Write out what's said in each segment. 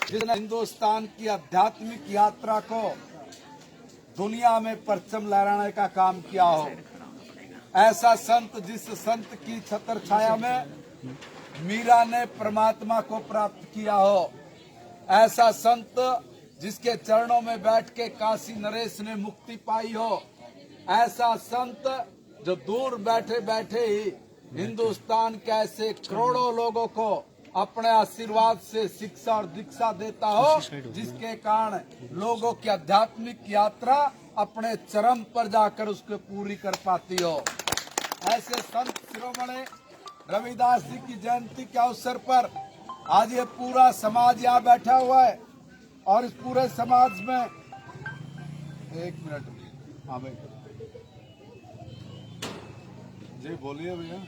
जिसने हिंदुस्तान की आध्यात्मिक यात्रा को दुनिया में परचम लहराने का काम किया हो, ऐसा संत जिस संत की छत्र छाया में मीरा ने परमात्मा को प्राप्त किया हो, ऐसा संत जिसके चरणों में बैठ के काशी नरेश ने मुक्ति पाई हो, ऐसा संत जो दूर बैठे बैठे ही हिंदुस्तान के ऐसे करोड़ों लोगों को अपने आशीर्वाद से शिक्षा और दीक्षा देता हो, जिसके कारण लोगों की आध्यात्मिक यात्रा अपने चरम पर जाकर उसको पूरी कर पाती हो। ऐसे संत शिरोमणि रविदास जी की जयंती के अवसर पर आज ये पूरा समाज यहाँ बैठा हुआ है और इस पूरे समाज में एक मिनट, हाँ भाई जी बोलिए भैया।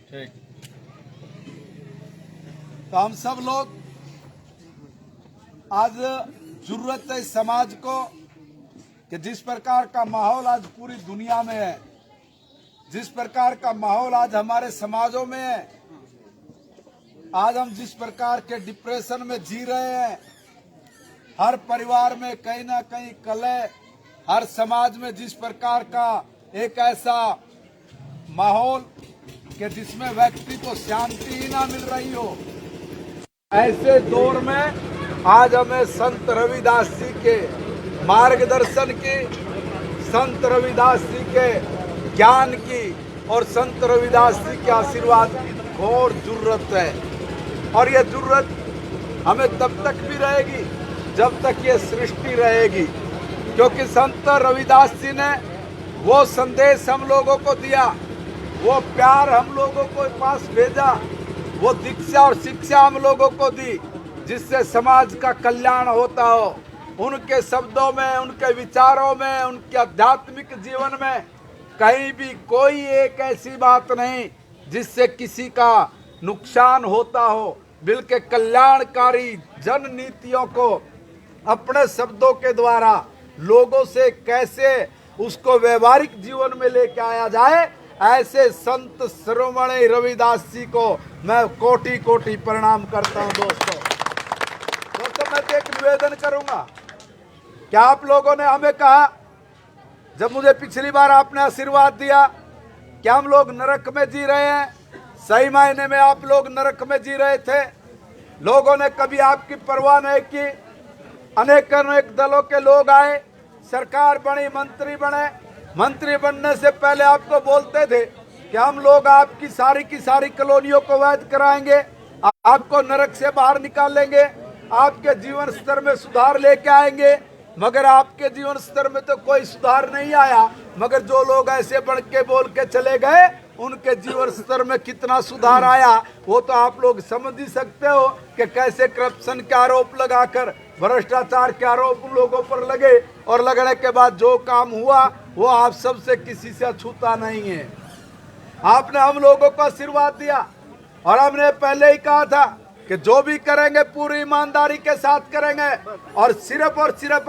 ठीक, तो हम सब लोग आज जरूरत है समाज को कि जिस प्रकार का माहौल आज पूरी दुनिया में है, जिस प्रकार का माहौल आज हमारे समाजों में है, आज हम जिस प्रकार के डिप्रेशन में जी रहे हैं, हर परिवार में कहीं ना कहीं कलह, हर समाज में जिस प्रकार का एक ऐसा माहौल कि जिसमें व्यक्ति को शांति ही ना मिल रही हो, ऐसे दौर में आज हमें संत रविदास जी के मार्गदर्शन की, संत रविदास जी के ज्ञान की और संत रविदास जी के आशीर्वाद की घोर जरूरत है। और ये जरूरत हमें तब तक भी रहेगी जब तक ये सृष्टि रहेगी, क्योंकि संत रविदास जी ने वो संदेश हम लोगों को दिया, वो प्यार हम लोगों को पास भेजा, वो दीक्षा और शिक्षा हम लोगों को दी जिससे समाज का कल्याण होता हो। उनके शब्दों में, उनके विचारों में, उनके आध्यात्मिक जीवन में कहीं भी कोई एक ऐसी बात नहीं जिससे किसी का नुकसान होता हो, बल्कि कल्याणकारी जन नीतियों को अपने शब्दों के द्वारा लोगों से कैसे उसको व्यवहारिक जीवन में लेके आया जाए, ऐसे संत शिरोमणि रविदास जी को मैं कोटि कोटि प्रणाम करता हूं। दोस्तों मैं तो एक निवेदन करूंगा कि आप लोगों ने हमें कहा, जब मुझे पिछली बार आपने आशीर्वाद दिया कि हम लोग नरक में जी रहे हैं, सही मायने में आप लोग नरक में जी रहे थे, लोगों ने कभी आपकी परवाह नहीं की। अनेक अनेक दलों के लोग आए, सरकार बनी, मंत्री बने, मंत्री बनने से पहले आपको बोलते थे कि हम लोग आपकी की सारी कॉलोनियों को वैध कराएंगे, आपको नरक से बाहर निकालेंगे, आपके जीवन स्तर में सुधार लेके आएंगे। मगर आपके जीवन स्तर में तो कोई सुधार नहीं आया, मगर जो लोग ऐसे बढ़ के बोल के चले गए उनके जीवन स्तर में कितना सुधार आया वो तो आप लोग समझ ही सकते हो कि कैसे करप्शन के आरोप लगाकर, भ्रष्टाचार के आरोप उन लोगों पर लगे और लगने के बाद जो काम हुआ वो आप सबसे किसी से अछूता नहीं है। आपने हम लोगों को आशीर्वाद दिया और हमने पहले ही कहा था कि जो भी करेंगे पूरी ईमानदारी के साथ करेंगे और सिर्फ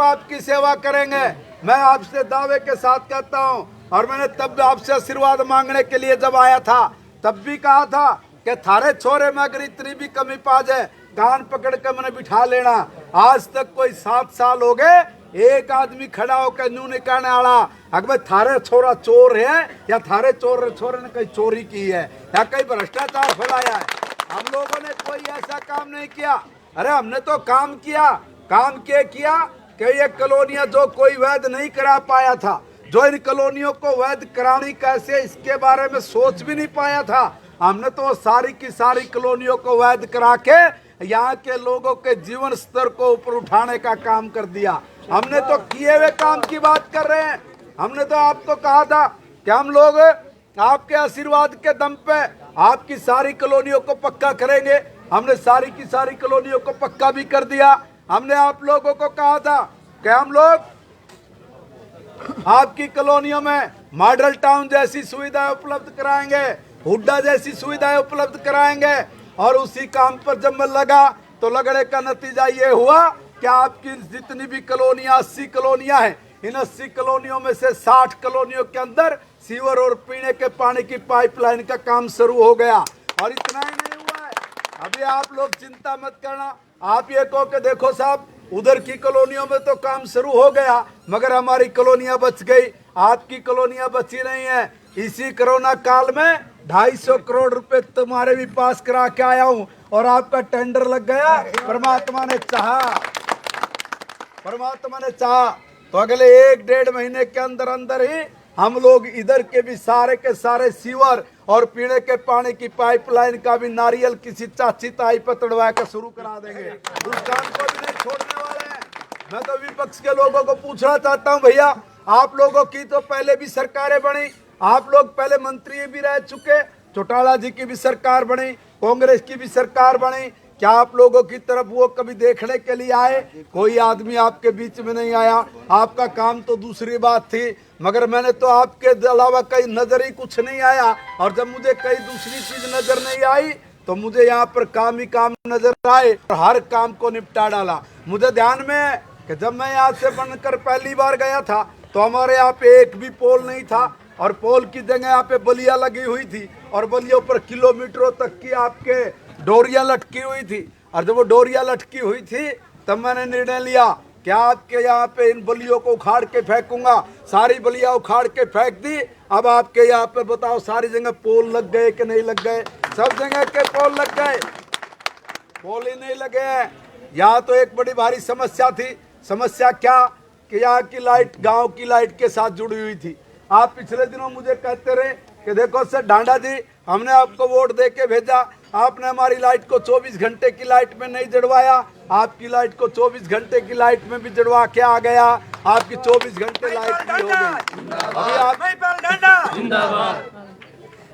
आपकी सेवा करेंगे। मैं आपसे दावे के साथ कहता हूं, और मैंने तब आपसे आशीर्वाद मांगने के लिए जब आया था तब भी कहा था कि थारे छोरे में अगर इतनी भी कमी पा जाए कान पकड़ के मैंने बिठा लेना। आज तक कोई 7 साल हो गए एक आदमी खड़ा होकर न्यू नहीं कहने वाला अगर थारे छोरा चोर है या थारे छोरे ने कहीं चोरी की है या कहीं भ्रष्टाचार फैलाया है। हम लोगों ने कोई ऐसा काम नहीं किया। अरे हमने तो काम किया, काम किया कि ये कॉलोनियां जो कोई वैध नहीं करा पाया था, जो इन कॉलोनियों को वैध करानी कैसे इसके बारे में सोच भी नहीं पाया था, हमने तो सारी की सारी कॉलोनियों को वैध करा के यहाँ के लोगों के जीवन स्तर को ऊपर उठाने का काम कर दिया। हमने तो किए हुए काम की बात कर रहे हैं। हमने तो आपको कहा था कि हम लोग आपके आशीर्वाद के दम पे आपकी सारी कॉलोनियों को पक्का करेंगे। हमने सारी की सारी कॉलोनियों को पक्का भी कर दिया। हमने आप लोगों को कहा था कि हम लोग आपकी कॉलोनियों में मॉडल टाउन जैसी सुविधाएं उपलब्ध कराएंगे, हुड्डा जैसी सुविधाएं उपलब्ध कराएंगे। और उसी काम पर जब मैं लगा तो लगने का नतीजा ये हुआ कि आपकी जितनी भी कॉलोनियां 80 कॉलोनियां हैं, इन 80 कॉलोनियों में से 60 कॉलोनियों के अंदर सीवर और पीने के पानी की पाइपलाइन का काम शुरू हो गया। और इतना ही नहीं हुआ है, अभी आप लोग चिंता मत करना। आप ये कहो कि देखो साहब उधर की कॉलोनियों में तो काम शुरू हो गया मगर हमारी कॉलोनियां बच गई, आपकी कॉलोनियां बची नहीं है। इसी कोरोना काल में 250 करोड़ रुपए तुम्हारे भी पास करा के आया हूं और आपका टेंडर लग गया। परमात्मा ने चाहा तो अगले 1-1.5 महीने के अंदर अंदर ही हम लोग इधर के सारे सीवर और पीने के पानी की पाइपलाइन का भी नारियल किसी चाची ताई पर तड़वा कर शुरू करा देंगे। उस काम को भी नहीं छोड़ने वाले हैं। मैं तो विपक्ष के लोगों को पूछना चाहता हूं, भैया आप लोगों की तो पहले भी सरकारें बनी, आप लोग पहले मंत्री भी रह चुके, चौटाला जी की भी सरकार बनी, कांग्रेस की भी सरकार बनी, क्या आप लोगों की तरफ वो कभी देखने के लिए आए? कोई आदमी आपके बीच में नहीं आया। आपका काम तो दूसरी बात थी, मगर मैंने तो आपके अलावा कहीं नजर ही कुछ नहीं आया। और जब मुझे कहीं दूसरी चीज नजर नहीं आई तो मुझे यहाँ पर काम ही काम नजर आए और हर काम को निपटा डाला। मुझे ध्यान में है कि जब मैं यहाँ से बनकर पहली बार गया था तो हमारे यहाँ पे एक भी पोल नहीं था और पोल की जगह यहाँ पे बलिया लगी हुई थी और बलियों पर किलोमीटरों तक की आपके डोरियां लटकी हुई थी। और जब वो डोरियां लटकी हुई थी तब मैंने निर्णय लिया कि आपके यहाँ पे इन बलियों को उखाड़ के फेंकूंगा। सारी बलिया उखाड़ के फेंक दी। अब आपके यहाँ पे बताओ सारी जगह पोल लग गए कि नहीं लग गए? सब जगह के पोल लग गए, पोल ही नहीं लगे हैं। यहाँ तो एक बड़ी भारी समस्या थी। समस्या क्या कि यहाँ की लाइट गांव की लाइट के साथ जुड़ी हुई थी। आप पिछले दिनों मुझे कहते रहे कि देखो सर डांडा जी हमने आपको वोट दे के भेजा, आपने हमारी लाइट को 24 घंटे की लाइट में नहीं जड़वाया। आपकी लाइट को 24 घंटे की लाइट में भी जड़वा के आ गया, आपकी 24 घंटे लाइट भी हो गई। अभी आप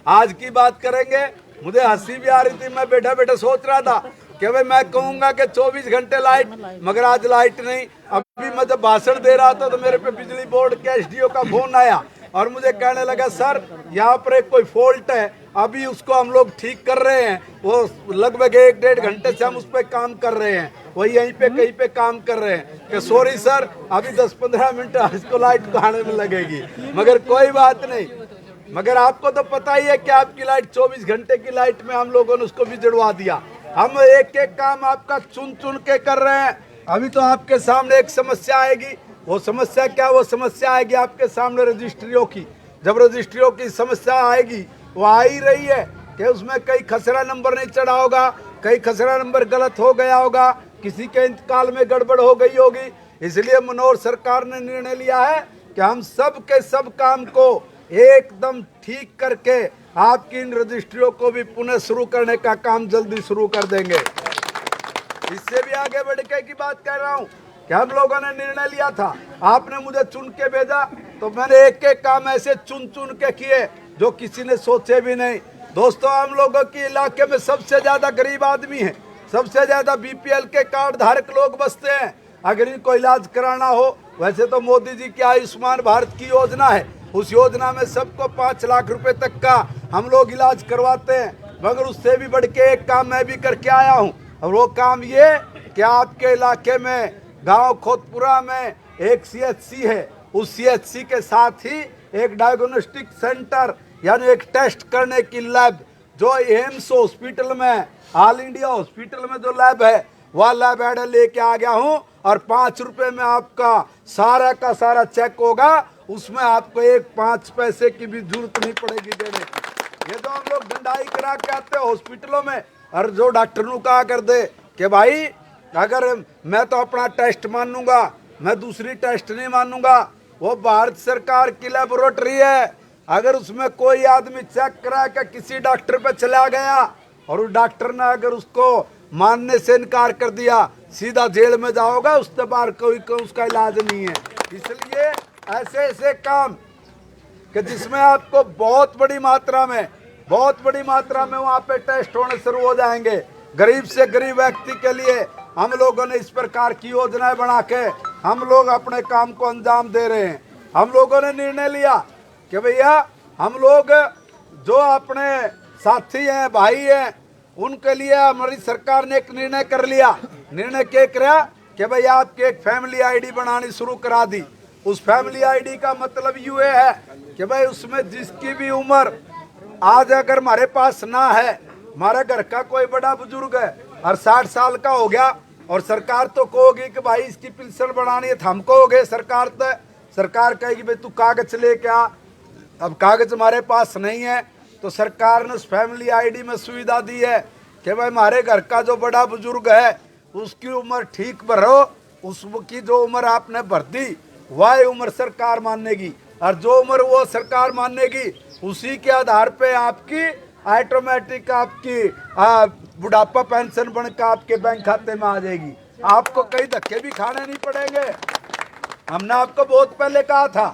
आज की बात करेंगे, मुझे हंसी भी आ रही थी। मैं बैठा बैठा सोच रहा था कि भाई मैं कहूंगा कि 24 घंटे लाइट, मगर आज लाइट नहीं। अभी मैं जब भाषण दे रहा था तो मेरे पे बिजली बोर्ड के एसडीओ का फोन आया और मुझे कहने लगा सर यहाँ पर एक कोई फॉल्ट है, अभी उसको हम लोग ठीक कर रहे हैं। वो लगभग 1-1.5 घंटे से हम उस पर काम कर रहे हैं, वही यहीं पे कहीं पे काम कर रहे हैं कि सॉरी सर अभी 10-15 मिनट इसको लाइट को आने में लगेगी, मगर कोई बात नहीं। मगर आपको तो पता ही है कि आपकी लाइट 24 घंटे की लाइट में हम लोगों ने उसको भी जड़वा दिया। हम एक एक काम आपका चुन चुन के कर रहे हैं। अभी तो आपके सामने एक समस्या आएगी, वो समस्या क्या? वो समस्या आएगी आपके सामने रजिस्ट्रियों की। जब रजिस्ट्रियों की समस्या आएगी, वो आ ही रही है कि उसमें कई खसरा नंबर नहीं चढ़ा होगा, कई खसरा नंबर गलत हो गया होगा, किसी के इंतकाल में गड़बड़ हो गई होगी। इसलिए मनोहर सरकार ने निर्णय लिया है कि हम सब के सब काम को एकदम ठीक करके आपकी इन रजिस्ट्रियों को भी पुनः शुरू करने का काम जल्दी शुरू कर देंगे। इससे भी आगे बढ़ के की बात कर रहा हूँ कि हम लोगों ने निर्णय लिया था, आपने मुझे चुन के भेजा तो मैंने एक एक काम ऐसे चुन चुन के किए जो किसी ने सोचे भी नहीं। दोस्तों हम लोगों के इलाके में सबसे ज्यादा गरीब आदमी है, सबसे ज्यादा बीपीएल के कार्ड धारक लोग बसते हैं। अगर इनको इलाज कराना हो, वैसे तो मोदी जी की आयुष्मान भारत की योजना है, उस योजना में सबको 5 लाख रुपए तक का हम लोग इलाज करवाते हैं, मगर उससे भी बढ़ के एक काम मैं भी करके आया हूँ। और वो काम ये कि आपके इलाके में गांव खोतपुरा में एक सीएचसी है, उस सीएचसी के साथ ही एक डायग्नोस्टिक सेंटर यानी एक टेस्ट करने की लैब, जो एम्स हॉस्पिटल में, ऑल इंडिया हॉस्पिटल में जो लैब है वह लैब एड लेके आ गया हूँ। और 5 रुपए में आपका सारा का सारा चेक होगा, उसमें आपको 5 पैसे की भी जरूरत नहीं पड़ेगी देने की। ये तो हम लोग ढंडाई करा के आते हैं हॉस्पिटलों में। और जो डॉक्टर नु कहा कर दे कि भाई अगर मैं तो अपना टेस्ट मानूंगा, मैं दूसरी टेस्ट नहीं मानूंगा, वो भारत सरकार की लेबोरेटरी है। अगर उसमें कोई आदमी चेक करा के किसी डॉक्टर पे चला गया और उस डॉक्टर ने अगर उसको मानने से इनकार कर दिया, सीधा जेल में जाओगा, उसके बाहर कोई उसका इलाज नहीं है। इसलिए ऐसे ऐसे काम कि जिसमें आपको बहुत बड़ी मात्रा में वहाँ पे टेस्ट होने शुरू हो जाएंगे। गरीब से गरीब व्यक्ति के लिए हम लोगों ने इस प्रकार की योजनाएं बना के हम लोग अपने काम को अंजाम दे रहे हैं। हम लोगों ने निर्णय लिया कि भैया हम लोग जो अपने साथी हैं, भाई हैं, उनके लिए हमारी सरकार ने एक निर्णय कर लिया। निर्णय क्या करा कि भाई आपकी एक फैमिली आईडी बनानी शुरू करा दी। उस फैमिली आईडी का मतलब ये है कि भाई उसमें जिसकी भी उम्र आज अगर हमारे पास ना है, हमारे घर का कोई बड़ा बुजुर्ग है और 60 साल का हो गया और सरकार तो कहोगी कि भाई इसकी पेंशन बढ़ानी है, तो हम कहोगे सरकार कहेगी भाई तू कागज लेके आ। अब कागज हमारे पास नहीं है तो सरकार ने उस फैमिली आईडी में सुविधा दी है कि भाई हमारे घर का जो बड़ा बुजुर्ग है उसकी उम्र ठीक भरो, उसकी जो उम्र आपने भर दी वह उम्र सरकार मानेगी और जो उम्र वो सरकार मानेगी उसी के आधार पे आपकी ऑटोमेटिक आपकी बुढ़ापा पेंशन बनकर आपके बैंक खाते में आ जाएगी। आपको कई धक्के भी खाने नहीं पड़ेंगे। हमने आपको बहुत पहले कहा था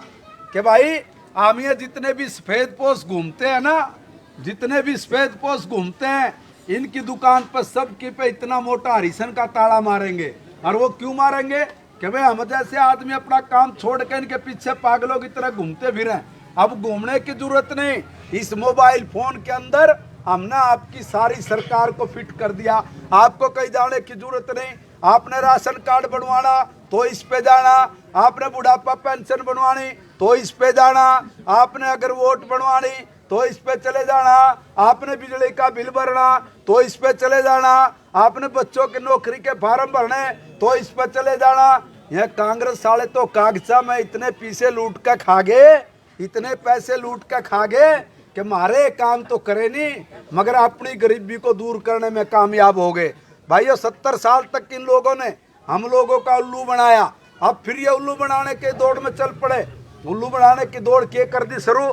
कि भाई हम ये जितने भी सफेद पोश घूमते हैं ना, जितने भी सफेद पोश घूमते हैं, इनकी दुकान पर सबके पे इतना मोटा हरिसन का ताला मारेंगे। और वो क्यों मारेंगे कि भाई हम जैसे आदमी अपना काम छोड़ के इनके पीछे पागलों की तरह घूमते फिरें। अब घूमने की जरूरत नहीं, इस मोबाइल फोन के अंदर हमने आपकी सारी सरकार को फिट कर दिया। आपको कहीं जाने की जरूरत नहीं। आपने राशन कार्ड बनवाना तो इस पे जाना, आपने बुढ़ापा पेंशन बनवानी तो इस पे जाना, आपने अगर वोट बनवानी तो इस पे चले जाना, आपने बिजली का बिल भरना तो इस पे चले जाना, आपने बच्चों की नौकरी के फार्म भरने तो इस पे चले जाना। यह कांग्रेस वाले तो कागजा में इतने पैसे लूट कर खा गए, इतने पैसे लूट कर खा गए कि हमारे काम तो करे नहीं मगर अपनी गरीबी को दूर करने में कामयाब हो गए। भाइयों 70 साल तक इन लोगों ने हम लोगों का उल्लू बनाया, अब फिर ये उल्लू बनाने के दौड़ में चल पड़े। उल्लू बनाने की दौड़ के कर दी शुरू।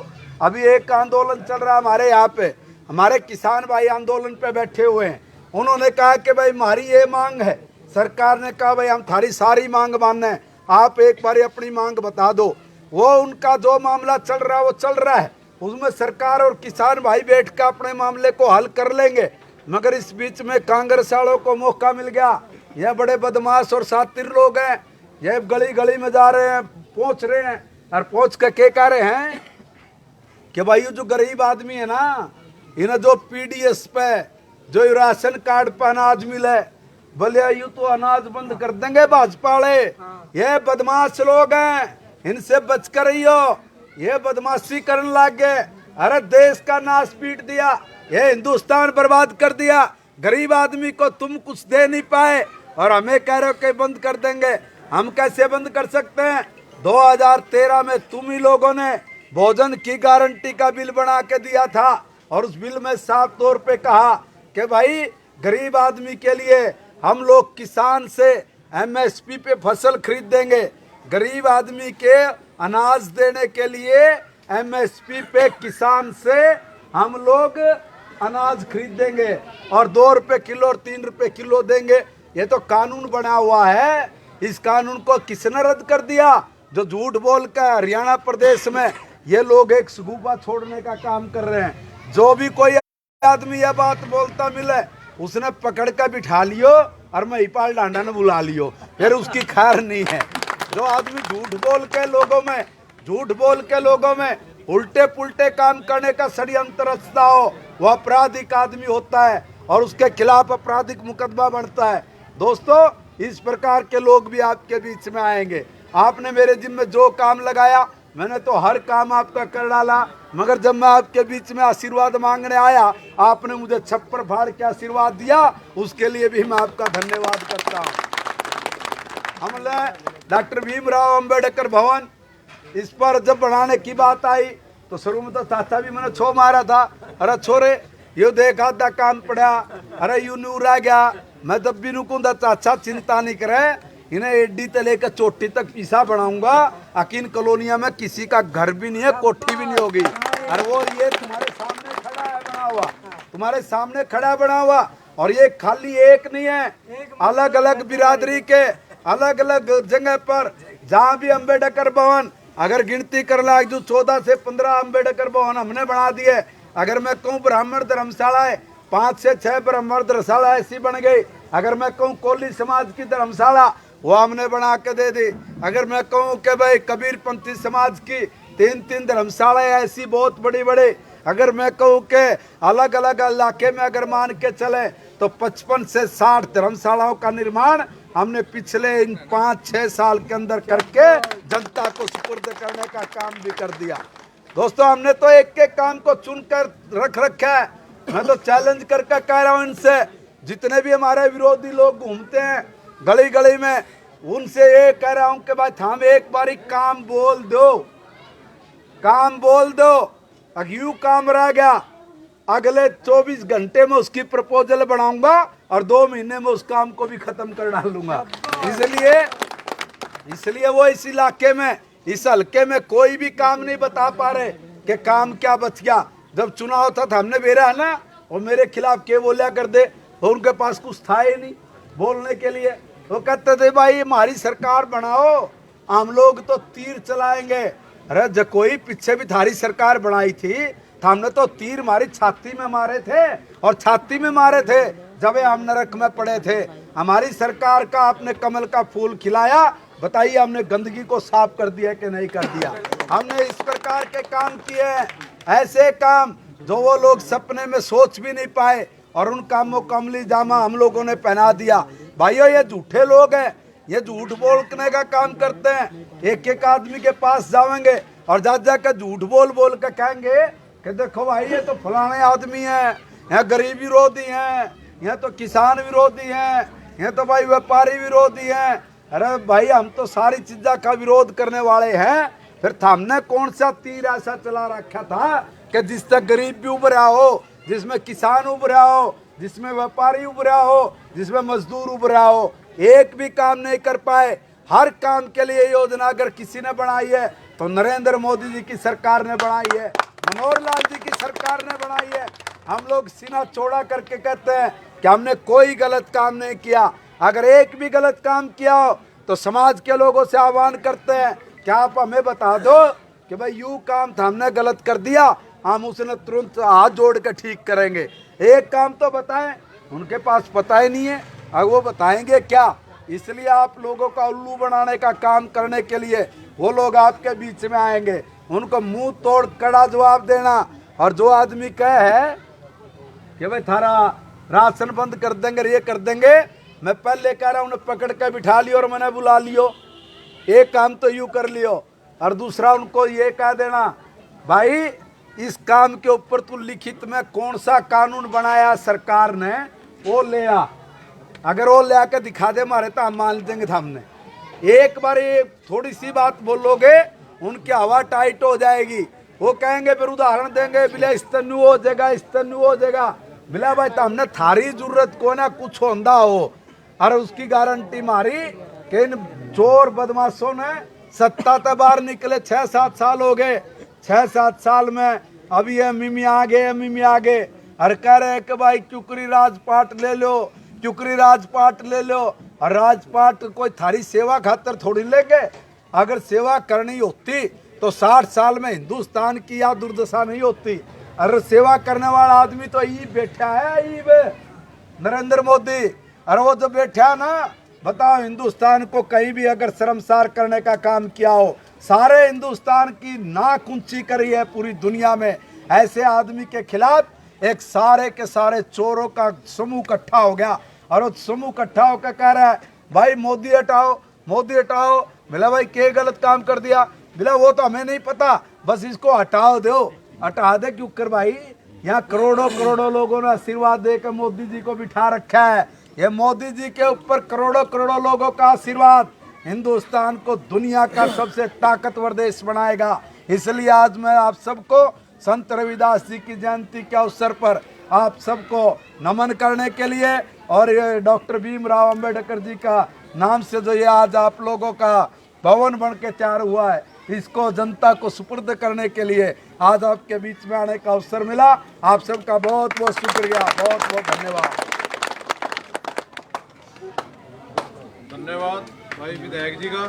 अभी एक आंदोलन चल रहा है हमारे यहाँ पे, हमारे किसान भाई आंदोलन पे बैठे हुए हैं। उन्होंने कहा कि भाई हमारी ये मांग है, सरकार ने कहा भाई हम थारी सारी मांग मानना है, आप एक बार अपनी मांग बता दो। वो उनका जो मामला चल रहा है वो चल रहा है, उसमें सरकार और किसान भाई बैठ कर अपने मामले को हल कर लेंगे। मगर इस बीच में कांग्रेस वालों को मौका मिल गया। यह बड़े बदमाश और शातिर लोग हैं, ये गली गली में जा रहे हैं, पहुंच रहे हैं और पहुंच कर क्या कह रहे हैं कि भाई जो गरीब आदमी है ना, इन्हें जो पीडीएस पे जो राशन कार्ड पर अनाज मिले, बोले यूं तो अनाज बंद कर देंगे भाजपा वाले। ये बदमाश लोग हैं, इनसे बच कर रहियो, ये बदमाशी करने लग गए। अरे देश का नाश पीट दिया, ये हिंदुस्तान बर्बाद कर दिया। गरीब आदमी को तुम कुछ दे नहीं पाए और हमें कह रहे हो कि बंद कर देंगे। हम कैसे बंद कर सकते हैं? 2013 में तुम ही लोगों ने भोजन की गारंटी का बिल बना के दिया था और उस बिल में साफ तौर पे कहा कि भाई गरीब आदमी के लिए हम लोग किसान से एमएसपी पे फसल खरीद देंगे। गरीब आदमी के अनाज देने के लिए एमएसपी पे किसान से हम लोग अनाज खरीद देंगे और 2 रुपए किलो और 3 रुपए किलो देंगे। ये तो कानून बना हुआ है। इस कानून को किसने रद्द कर दिया? जो झूठ बोल कर हरियाणा प्रदेश में ये लोग एक सगुफा छोड़ने का काम कर रहे हैं। जो भी कोई आदमी यह बात बोलता मिले उसने पकड़ कर बिठा लियो और महिपाल डांडा ने बुला लियो, फिर उसकी खैर नहीं है। जो आदमी झूठ बोल के लोगों में उल्टे पुल्टे काम करने का षड्यंत्र रचता हो वह आपराधिक आदमी होता है और उसके खिलाफ आपराधिक मुकदमा बनता है। दोस्तों इस प्रकार के लोग भी आपके बीच में आएंगे। आपने मेरे जिम्मे जो काम लगाया मैंने तो हर काम आपका कर डाला, मगर जब मैं आपके बीच में आशीर्वाद मांगने आया आपने मुझे छप्पर फाड़ के आशीर्वाद दिया, उसके लिए भी मैं आपका धन्यवाद करता हूँ। हमने डॉक्टर भीमराव अंबेडकर भवन इस पर जब बनाने की बात आई तो शुरू में तो चाचा भी मैंने छो मारा था, अरे छोरे यू देख आधा काम पड़ा, अरे यू नू रह गया। मैं तब भी नुकूंदा चाचा चिंता नहीं करे, इन्हें एडी से लेकर चोटी तक पीसा बनाऊंगा। अकीन कॉलोनिया में किसी का घर भी नहीं है, कोठी भी नहीं होगी। और वो ये तुम्हारे सामने खड़ा है बना हुआ, तुम्हारे सामने खड़ा बना हुआ। और ये खाली एक नहीं है, अलग अलग बिरादरी के अलग अलग जगह पर जहाँ भी अंबेडकर भवन अगर गिनती कर ला जो 14 से 15 अंबेडकर भवन हमने बना दिए। अगर मैं कहूँ ब्राह्मण धर्मशालाएं 5 से 6 ब्राह्मण धर्मशाला ऐसी बन गई। अगर मैं कहूँ कोली समाज की धर्मशाला वो हमने बना के दे दी। अगर मैं कहूँ कि भाई कबीरपंथी समाज की 3-3 धर्मशालाएं ऐसी बहुत बड़ी बड़ी। अगर मैं कहूँ कि अलग अलग इलाके में अगर मान के चले तो 55 से 60 धर्मशालाओं का निर्माण हमने पिछले इन 5-6 साल के अंदर करके जनता को सुपुर्द करने का काम भी कर दिया। दोस्तों, हमने तो एक एक काम को चुनकर रख रखा है। मैं तो चैलेंज करके कह रहा हूँ इनसे, जितने भी हमारे विरोधी लोग घूमते हैं गली गली में, उनसे ये कह रहा हूँ कि भाई हम एक बारी काम बोल दो, काम बोल दो। अगर यूं काम रह गया, अगले 24 घंटे में उसकी प्रपोजल बनाऊंगा और 2 महीने में उस काम को भी खत्म कर डालूंगा। इसलिए वो इस इलाके में, इस हल्के में कोई भी काम नहीं बता पा रहे कि काम क्या बच गया। जब चुनाव था तो हमने बेरा है ना, और मेरे खिलाफ के बोलिया कर दे, और उनके पास कुछ था ही नहीं बोलने के लिए। वो कहते थे भाई हमारी सरकार बनाओ, हम लोग तो तीर चलाएंगे। अरे जब कोई पीछे भी थारी सरकार बनाई थी तो हमने तो तीर हमारी छाती में मारे थे, और छाती में मारे थे जब हम नरक में पड़े थे। हमारी सरकार का आपने कमल का फूल खिलाया, बताइए हमने गंदगी को साफ कर दिया कि नहीं कर दिया। हमने इस प्रकार के काम किए, ऐसे काम जो वो लोग सपने में सोच भी नहीं पाए, और उन कामों का अमली जामा हम लोगों ने पहना दिया। भाइयों, ये झूठे लोग हैं, ये झूठ बोलने का काम करते हैं। एक एक आदमी के पास जाएंगे और जाकर झूठ बोल के कहेंगे कि देखो भाई ये तो फलाने आदमी है, यहाँ गरीब विरोधी हैं, यहाँ तो किसान विरोधी हैं, यहाँ तो भाई व्यापारी विरोधी हैं। अरे भाई हम तो सारी चीज़ों का विरोध करने वाले हैं। फिर हमने कौन सा तीर ऐसा चला रखा था कि जिससे गरीब भी उभरा हो, जिसमें किसान उभरा हो, जिसमें व्यापारी उभरा हो, जिसमें मजदूर उभरा हो। एक भी काम नहीं कर पाए। हर काम के लिए योजना अगर किसी ने बनाई है तो नरेंद्र मोदी जी की सरकार ने बनाई है, मनोहर लाल जी की सरकार ने बनाई है। हम लोग सीना चौड़ा करके कहते हैं कि हमने कोई गलत काम नहीं किया। अगर एक भी गलत काम किया हो तो समाज के लोगों से आह्वान करते हैं कि आप हमें बता दो कि भाई यूं काम था, हमने गलत कर दिया, हम उसने तुरंत हाथ जोड़ के ठीक करेंगे। एक काम तो बताएं, उनके पास पता ही नहीं है, अब वो बताएंगे क्या। इसलिए आप लोगों का उल्लू बनाने का काम करने के लिए वो लोग आपके बीच में आएंगे, उनको मुंह तोड़ कड़ा जवाब देना। और जो आदमी कहे है कि भाई थारा राशन बंद कर देंगे, ये कर देंगे, मैं पहले कह रहा हूँ उन्हें पकड़ के बिठा लियो और मैंने बुला लियो। एक काम तो यूँ कर लियो, और दूसरा उनको ये कह देना भाई इस काम के ऊपर तू लिखित में कौन सा कानून बनाया सरकार ने, वो ले आ। अगर वो ले आकर दिखा दे मारे तो हम मान देंगे। हमने एक बार ये थोड़ी सी बात बोलोगे उनकी हवा टाइट हो जाएगी। वो कहेंगे, फिर उदाहरण देंगे, बिला इस्तनु हो जाएगा, इस्तनु हो जाएगा। बिला भाई तो हमने थारी जरूरत को ना कुछ होंदा हो, और उसकी गारंटी मारी कि इन चोर बदमाशों ने सत्ता से बाहर निकले 6-7 साल हो गए। 6-7 साल में अभी ये मिमी आ गए और कह रहे हैं कि भाई क्युकरी राजपाट ले लो, क्युकरी राजपाट ले लो। और राजपाट कोई थारी सेवा खातर थोड़ी लेंगे। अगर सेवा करनी होती तो 60 साल में हिंदुस्तान की या दुर्दशा नहीं होती। अरे सेवा करने वाला आदमी तो ये बैठा है, ये नरेंद्र मोदी। अरे वो जो बैठा ना, बताओ हिंदुस्तान को कहीं भी अगर शर्मसार करने का काम किया हो, सारे हिंदुस्तान की नाक ऊंची करी है पूरी दुनिया में। ऐसे आदमी के खिलाफ एक सारे के सारे चोरों का समूह इकट्ठा हो गया, और वो समूह इकट्ठा होकर कह रहा है भाई मोदी हटाओ, मोदी हटाओ। बोला भाई क्या गलत काम कर दिया? बोला वो तो हमें नहीं पता, बस इसको हटाओ दो, हटा दे। क्यों कर भाई, यहाँ करोड़ों करोड़ों लोगों ने आशीर्वाद देकर मोदी जी को बिठा रखा है। ये मोदी जी के ऊपर करोड़ों करोड़ों लोगों का आशीर्वाद हिंदुस्तान को दुनिया का सबसे ताकतवर देश बनाएगा। इसलिए आज मैं आप सबको संत रविदास जी की जयंती के अवसर पर आप सबको नमन करने के लिए, और ये डॉक्टर भीमराव अंबेडकर जी का नाम से जो ये आज आप लोगों का भवन बन के तैयार हुआ है, इसको जनता को सुपुर्द करने के लिए आज आपके बीच में आने का अवसर मिला। आप सबका बहुत बहुत शुक्रिया, बहुत बहुत धन्यवाद। धन्यवाद भाई विधायक जी का।